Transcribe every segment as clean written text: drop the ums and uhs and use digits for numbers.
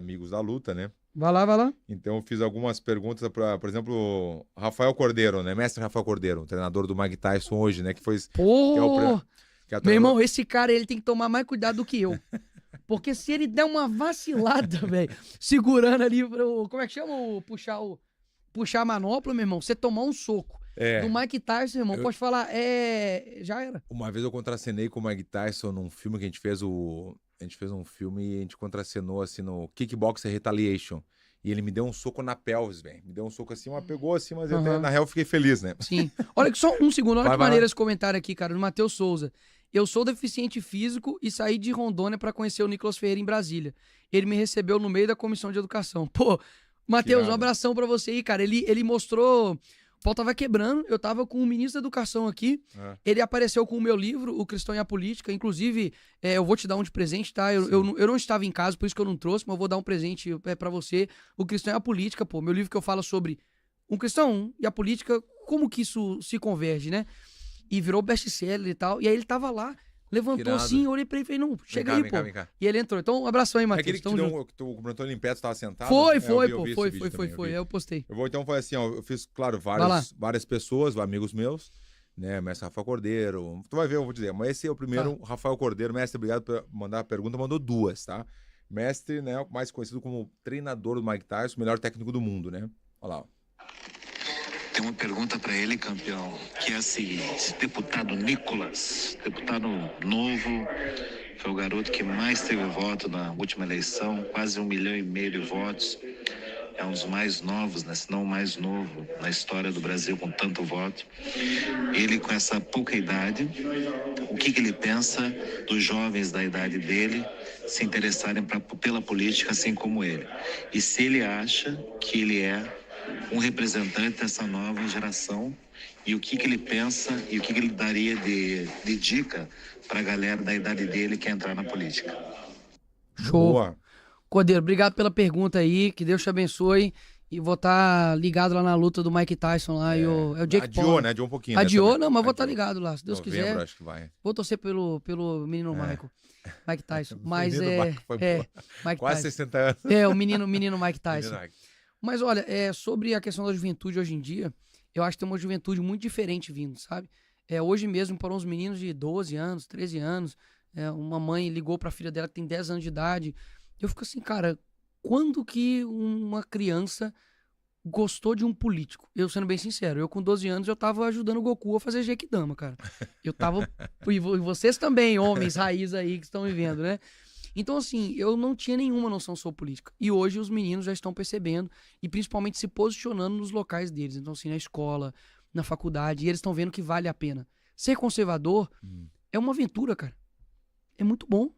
amigos da luta, né? Vai lá, vai lá. Então eu fiz algumas perguntas para, por exemplo, Rafael Cordeiro, né? Mestre Rafael Cordeiro, treinador do Mike Tyson hoje, né? Que é Pô! que é o Meu treinador... irmão, esse cara, ele tem que tomar mais cuidado do que eu. Porque se ele der uma vacilada, velho, segurando ali, como é que chama? Puxar a manopla, meu irmão, você tomar um soco do Mike Tyson, irmão, pode falar, já era. Uma vez eu contracenei com o Mike Tyson num filme que a gente fez A gente fez um filme e a gente contracenou assim no Kickboxer Retaliation. E ele me deu um soco na pelvis, velho. Me deu um soco assim, mas pegou assim, mas eu até, na real, fiquei feliz, né? Sim. Olha que só um segundo, olha Vai, que vai. maneiro esse comentário aqui, cara, do Matheus Souza. Eu sou deficiente físico e saí de Rondônia pra conhecer o Nicolas Ferreira em Brasília. Ele me recebeu no meio da comissão de educação. Pô, Matheus, um abração pra você aí, cara. Ele mostrou... O pau tava quebrando, eu tava com o ministro da Educação aqui, ele apareceu com o meu livro, O Cristão e a Política, inclusive, eu vou te dar um de presente, tá? Eu não estava em casa, por isso que eu não trouxe, mas eu vou dar um presente pra você, O Cristão e a Política, pô, meu livro que eu falo sobre um cristão e a política, como que isso se converge, né? E virou best-seller e tal, e aí ele tava lá, levantou assim, eu olhei pra ele e falei, não, chega aí, pô. Vem cá. E ele entrou. Então, um abração aí, Matheus. É aquele que tu cumprimentou ele em pé, tu tava sentado? Foi, eu postei. Eu vou então fazer assim, ó, eu fiz, claro, várias pessoas, amigos meus, né, mestre Rafael Cordeiro, tu vai ver, eu vou dizer, mas esse é o primeiro, Rafael Cordeiro, mestre, obrigado por mandar a pergunta, mandou duas, tá? Mestre, né, mais conhecido como treinador do Mike Tyson, melhor técnico do mundo, né? Olha lá, ó. Tem uma pergunta para ele, campeão, que é a seguinte: deputado Nicolas, deputado novo, foi o garoto que mais teve voto na última eleição, quase 1,5 milhão de votos. É um dos mais novos, né, se não o mais novo na história do Brasil com tanto voto. Ele, com essa pouca idade, o que ele pensa dos jovens da idade dele se interessarem pela política assim como ele? E se ele acha que ele é um representante dessa nova geração, e o que ele pensa e o que ele daria de dica para a galera da idade dele que quer entrar na política. Show. Boa. Cordeiro, obrigado pela pergunta aí, que Deus te abençoe, e vou estar ligado lá na luta do Mike Tyson lá, e o Jake Paul. Adiou, né? Adiou um pouquinho. Adiou, não, mas vou estar ligado lá, se Deus quiser. Acho que vai. Vou torcer pelo menino Mike Tyson, mas Mike quase Tyson. 60 anos. O menino Mike Tyson. Mas olha, sobre a questão da juventude hoje em dia, eu acho que tem uma juventude muito diferente vindo, sabe? Hoje mesmo, para uns meninos de 12 anos, 13 anos, uma mãe ligou para a filha dela que tem 10 anos de idade. Eu fico assim, cara, quando que uma criança gostou de um político? Eu, sendo bem sincero, eu com 12 anos, eu tava ajudando o Goku a fazer Genkidama, cara. Eu tava... E vocês também, homens raiz aí que estão me vendo, né? Então, assim, eu não tinha nenhuma noção sobre política. E hoje os meninos já estão percebendo e principalmente se posicionando nos locais deles. Então, assim, na escola, na faculdade, e eles estão vendo que vale a pena. Ser conservador é uma aventura, cara. É muito bom.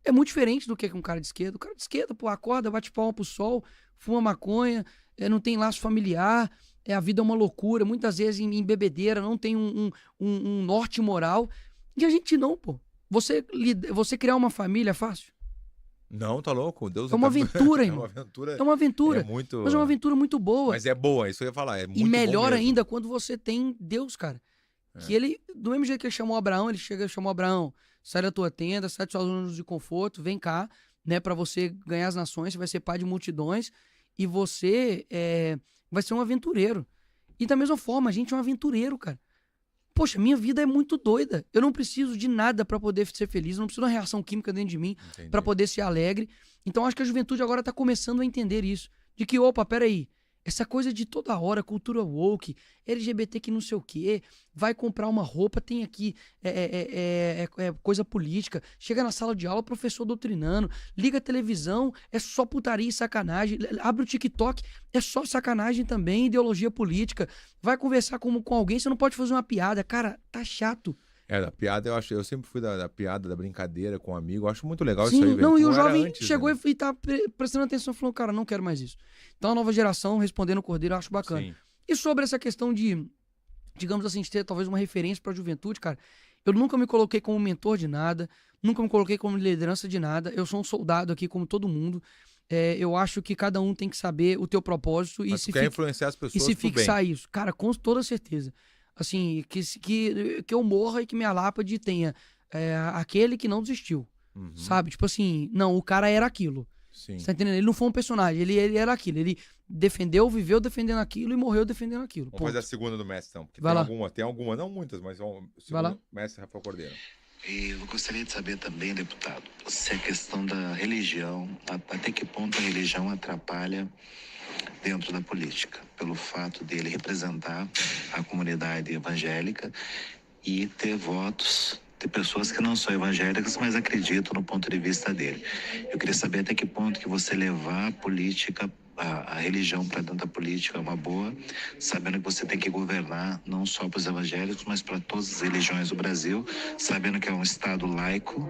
É muito diferente do que um cara de esquerda. O cara de esquerda, pô, acorda, bate palma pro sol, fuma maconha, não tem laço familiar, a vida é uma loucura, muitas vezes em bebedeira, não tem um norte moral. E a gente não, pô. Você criar uma família é fácil? Não, tá louco. Deus é uma aventura, irmão. É uma aventura. Mas é uma aventura muito boa. Mas é boa, isso que eu ia falar. É muito e melhor bom ainda quando você tem Deus, cara. Que ele, do mesmo jeito que ele chamou Abraão, ele chamou Abraão, sai da tua tenda, sai dos seus zonas de conforto, vem cá, né, pra você ganhar as nações, você vai ser pai de multidões e você vai ser um aventureiro. E da mesma forma, a gente é um aventureiro, cara. Poxa, minha vida é muito doida. Eu não preciso de nada pra poder ser feliz. Eu não preciso de uma reação química dentro de mim pra poder ser alegre. Então, acho que a juventude agora tá começando a entender isso. De que, opa, peraí. Essa coisa de toda hora, cultura woke, LGBT que não sei o quê, vai comprar uma roupa, tem aqui coisa política, chega na sala de aula, professor doutrinando, liga a televisão, é só putaria e sacanagem, abre o TikTok, é só sacanagem também, ideologia política, vai conversar com alguém, você não pode fazer uma piada, cara, tá chato. Da piada, eu sempre fui da piada, da brincadeira com um amigo, eu acho muito legal. Sim, isso aí, velho. Não, e o jovem chegou e tá prestando atenção e falou, cara, não quero mais isso. Então a nova geração, respondendo o Cordeiro, eu acho bacana. Sim. E sobre essa questão de, digamos assim, de ter talvez uma referência pra juventude, cara, eu nunca me coloquei como mentor de nada, nunca me coloquei como liderança de nada, eu sou um soldado aqui como todo mundo. Eu acho que cada um tem que saber o teu propósito e se influenciar as pessoas e se fixar isso. Cara, com toda certeza. Assim, que eu morra e que minha lápide tenha aquele que não desistiu, sabe? Tipo assim, não, o cara era aquilo. Sim. Você tá entendendo? Ele não foi um personagem, ele era aquilo. Ele viveu defendendo aquilo e morreu defendendo aquilo. Vamos fazer a segunda do mestre, então. Porque tem alguma, não muitas, mas o segundo mestre Rafael Cordeiro. E eu gostaria de saber também, deputado, se a questão da religião, até que ponto a religião atrapalha dentro da política, pelo fato dele representar a comunidade evangélica e ter votos de pessoas que não são evangélicas, mas acreditam no ponto de vista dele. Eu queria saber até que ponto que você levar a política, a religião para dentro da política é uma boa, sabendo que você tem que governar não só para os evangélicos, mas para todas as religiões do Brasil, sabendo que é um Estado laico,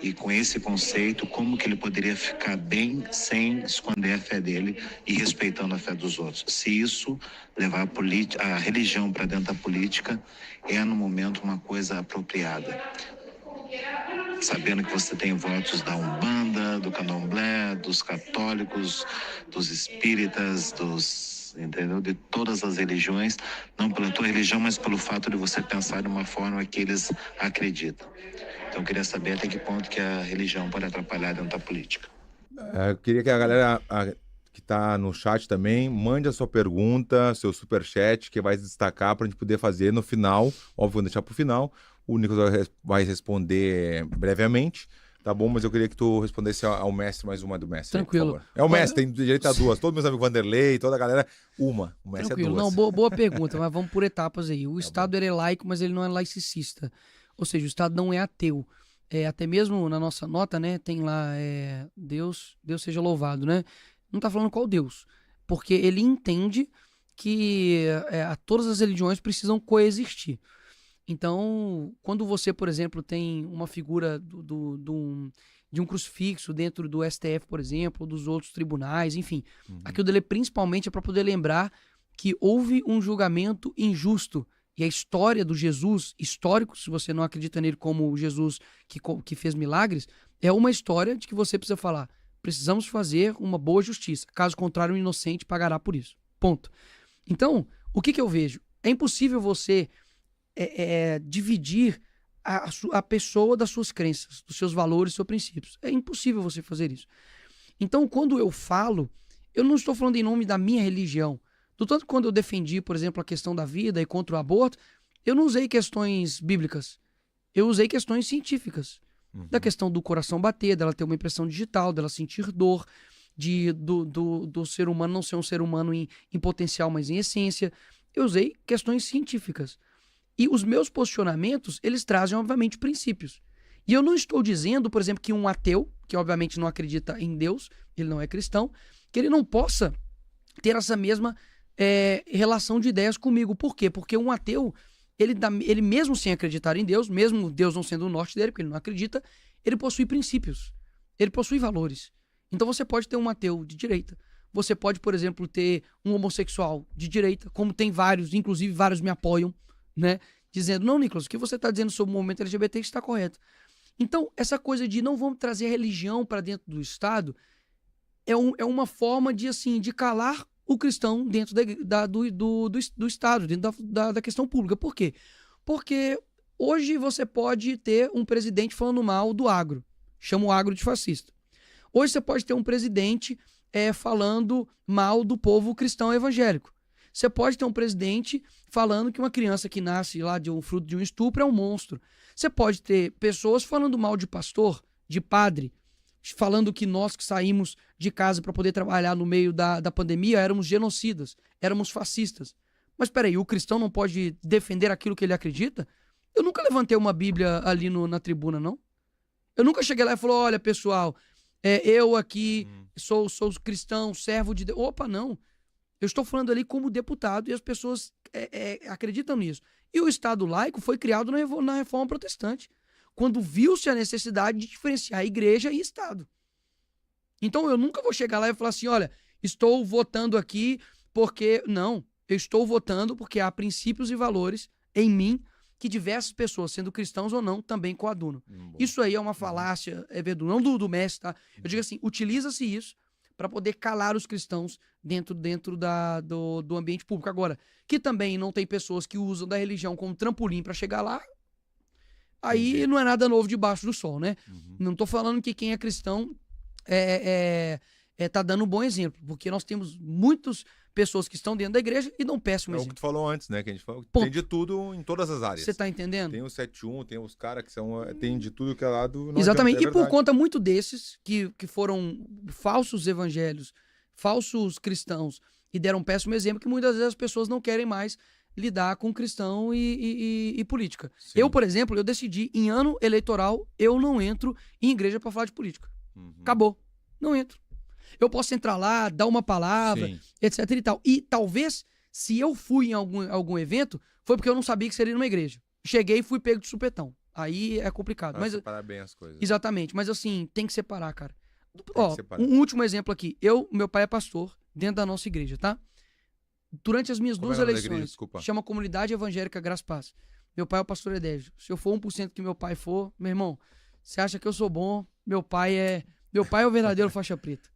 e com esse conceito, como que ele poderia ficar bem sem esconder a fé dele e respeitando a fé dos outros. Se isso levar a religião para dentro da política é, no momento, uma coisa apropriada. Sabendo que você tem votos da Umbanda, do Candomblé, dos católicos, dos espíritas, entendeu? De todas as religiões, não pela tua religião, mas pelo fato de você pensar de uma forma que eles acreditam. Então eu queria saber até que ponto que a religião pode atrapalhar dentro da política. Eu queria que a galera que está no chat também mande a sua pergunta, seu superchat, que vai destacar para a gente poder fazer no final. Óbvio, vou deixar para o final. O Nicolas vai responder brevemente, tá bom? Mas eu queria que tu respondesse ao mestre, mais uma do mestre. Tranquilo. Aí, é o mestre, tem direito a duas. Todos meus amigos Vanderlei, toda a galera, uma. O mestre Tranquilo. é duas. Não, boa pergunta, mas vamos por etapas aí. O Estado ele é laico, mas ele não é laicista. Ou seja, o Estado não é ateu. Até mesmo na nossa nota, né, tem lá, Deus seja louvado, né? Não tá falando qual Deus. Porque ele entende que todas as religiões precisam coexistir. Então, quando você, por exemplo, tem uma figura de um crucifixo dentro do STF, por exemplo, ou dos outros tribunais, enfim, aquilo dele principalmente é para poder lembrar que houve um julgamento injusto. E a história do Jesus histórico, se você não acredita nele como Jesus que fez milagres, é uma história de que você precisa falar, precisamos fazer uma boa justiça. Caso contrário, o inocente pagará por isso. Ponto. Então, o que eu vejo? É impossível você dividir a pessoa das suas crenças, dos seus valores, dos seus princípios. É impossível você fazer isso. Então, quando eu falo, eu não estou falando em nome da minha religião. Do tanto que quando eu defendi, por exemplo, a questão da vida e contra o aborto, eu não usei questões bíblicas. Eu usei questões científicas. Da questão do coração bater, dela ter uma impressão digital, dela sentir dor, do ser humano não ser um ser humano em potencial, mas em essência. Eu usei questões científicas. E os meus posicionamentos, eles trazem, obviamente, princípios. E eu não estou dizendo, por exemplo, que um ateu, que obviamente não acredita em Deus, ele não é cristão, que ele não possa ter essa mesma relação de ideias comigo. Por quê? Porque um ateu, ele mesmo sem acreditar em Deus, mesmo Deus não sendo o norte dele, porque ele não acredita, ele possui princípios, ele possui valores. Então você pode ter um ateu de direita, você pode, por exemplo, ter um homossexual de direita, como tem vários, inclusive vários me apoiam, né? Dizendo, não, Nicolas, o que você está dizendo sobre o movimento LGBT está correto. Então, essa coisa de não vamos trazer a religião para dentro do Estado é uma forma de, assim, de calar o cristão dentro do Estado, dentro da questão pública. Por quê? Porque hoje você pode ter um presidente falando mal do agro, chama o agro de fascista. Hoje você pode ter um presidente falando mal do povo cristão evangélico. Você pode ter um presidente falando que uma criança que nasce lá de um fruto de um estupro é um monstro. Você pode ter pessoas falando mal de pastor, de padre, falando que nós que saímos de casa para poder trabalhar no meio da pandemia éramos genocidas, éramos fascistas. Mas peraí, o cristão não pode defender aquilo que ele acredita? Eu nunca levantei uma Bíblia ali na tribuna, não. Eu nunca cheguei lá e falei, olha, pessoal, eu aqui sou cristão, servo de Deus. Opa, não. Eu estou falando ali como deputado e as pessoas acreditam nisso. E o Estado laico foi criado na Reforma Protestante, quando viu-se a necessidade de diferenciar igreja e Estado. Então eu nunca vou chegar lá e falar assim, olha, estou votando aqui porque... Não, eu estou votando porque há princípios e valores em mim que diversas pessoas, sendo cristãos ou não, também coadunam. Isso aí é uma falácia, não do mestre, tá? Eu digo assim, utiliza-se isso para poder calar os cristãos dentro do ambiente público. Agora, que também não tem pessoas que usam da religião como trampolim para chegar lá, aí não é nada novo debaixo do sol, né? Não tô falando que quem é cristão tá dando um bom exemplo, porque nós temos muitas pessoas que estão dentro da igreja e dão péssimo exemplo. É o que tu falou antes, né? Que a gente falou, tem de tudo em todas as áreas. Você tá entendendo? Tem o 7-1, tem os caras que são... Tem de tudo que é lado... Exatamente. E por conta muito desses, que foram falsos evangelhos, falsos cristãos, e deram um péssimo exemplo, que muitas vezes as pessoas não querem mais lidar com cristão e política. Sim. Eu, por exemplo, eu decidi, em ano eleitoral, eu não entro em igreja para falar de política. Acabou. Não entro. Eu posso entrar lá, dar uma palavra, sim, etc e tal. E talvez, se eu fui em algum evento, foi porque eu não sabia que seria numa igreja. Cheguei e fui pego de supetão. Aí é complicado. Mas separar bem as coisas. Exatamente. Mas assim, tem que separar, cara. Ó, um último exemplo aqui. Meu pai é pastor dentro da nossa igreja, tá? Durante as minhas duas eleições, chama Comunidade Evangélica Graça e Paz. Meu pai é o pastor Edésio. Se eu for 1% que meu pai for, meu irmão, você acha que eu sou bom? Meu pai é o verdadeiro faixa preta.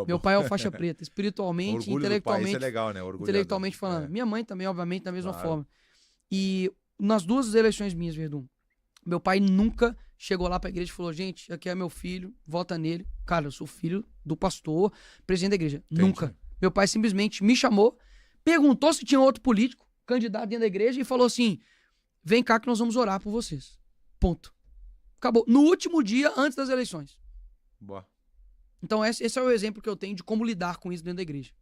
Meu pai é o faixa preta, espiritualmente, intelectualmente. Isso é legal, né? Intelectualmente falando. Minha mãe também, obviamente, da mesma forma. E nas duas eleições minhas, Verdun, meu pai nunca chegou lá pra igreja e falou: gente, aqui é meu filho, vota nele. Cara, eu sou filho do pastor, presidente da igreja. Entendi. Nunca. Meu pai simplesmente me chamou, perguntou se tinha outro político, candidato dentro da igreja, e falou assim: vem cá que nós vamos orar por vocês. Ponto. Acabou. No último dia, antes das eleições. Boa. Então esse é o exemplo que eu tenho de como lidar com isso dentro da igreja.